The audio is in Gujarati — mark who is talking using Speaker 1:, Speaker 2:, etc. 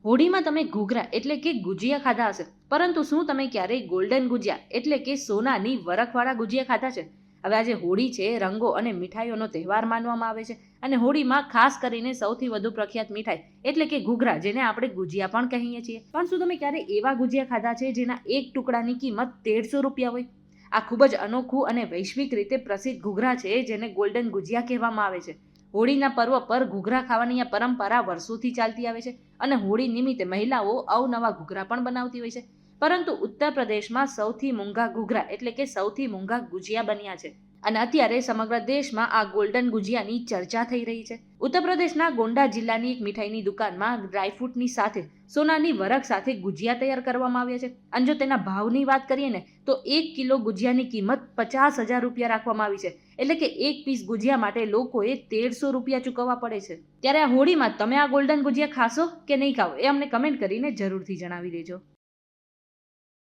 Speaker 1: હોળીમાં તમે ઘૂઘરા એટલે કે ગુજિયા ખાધા હશે, પરંતુ શું તમે ક્યારેય ગોલ્ડન ગુજિયા એટલે કે સોનાની વરખવાળા ગુજિયા ખાધા છે? હવે આજે હોળી છે, રંગો અને મીઠાઈઓનો તહેવાર માનવામાં આવે છે. અને હોળીમાં ખાસ કરીને સૌથી વધુ પ્રખ્યાત મીઠાઈ એટલે કે ઘૂઘરા, જેને આપણે ગુજિયા પણ કહીએ છીએ. પણ શું તમે ક્યારે એવા ગુજિયા ખાધા છે જેના એક ટુકડાની કિંમત 150 રૂપિયા હોય? આ ખૂબ જ અનોખું અને વૈશ્વિક રીતે પ્રસિદ્ધ ઘૂઘરા છે, જેને ગોલ્ડન ગુજિયા કહેવામાં આવે છે. હોળીના પર્વ પર ઘૂઘરા ખાવાની આ પરંપરા વર્ષોથી ચાલતી આવે છે અને હોળી નિમિત્તે મહિલાઓ અવનવા ઘૂઘરા પણ બનાવતી હોય છે. પરંતુ ઉત્તર પ્રદેશમાં સૌથી મોંઘા ઘૂઘરા એટલે કે સૌથી મોંઘા ગુજિયા બન્યા છે અને અત્યારે સમગ્ર દેશમાં આ ગોલ્ડન ગુજિયાની ચર્ચા થઈ રહી છે. ઉત્તર પ્રદેશના ગોંડા જિલ્લાની એક મીઠાઈની દુકાનમાં ડ્રાયફ્રૂટની સાથે સોનાની વરખ સાથે ગુજિયા તૈયાર કરવામાં આવ્યા છે. અને જો તેના ભાવની વાત કરીએ ને તો 1 કિલો ગુજિયાની કિંમત 50,000 રૂપિયા રાખવામાં આવી છે. એટલે કે એક પીસ ગુજિયા માટે લોકોએ 150 રૂપિયા ચૂકવવા પડે છે. ત્યારે આ હોળીમાં તમે આ ગોલ્ડન ગુજિયા ખાશો કે નહીં ખાઓ, એ અમને કમેન્ટ કરીને જરૂરથી જણાવી દેજો.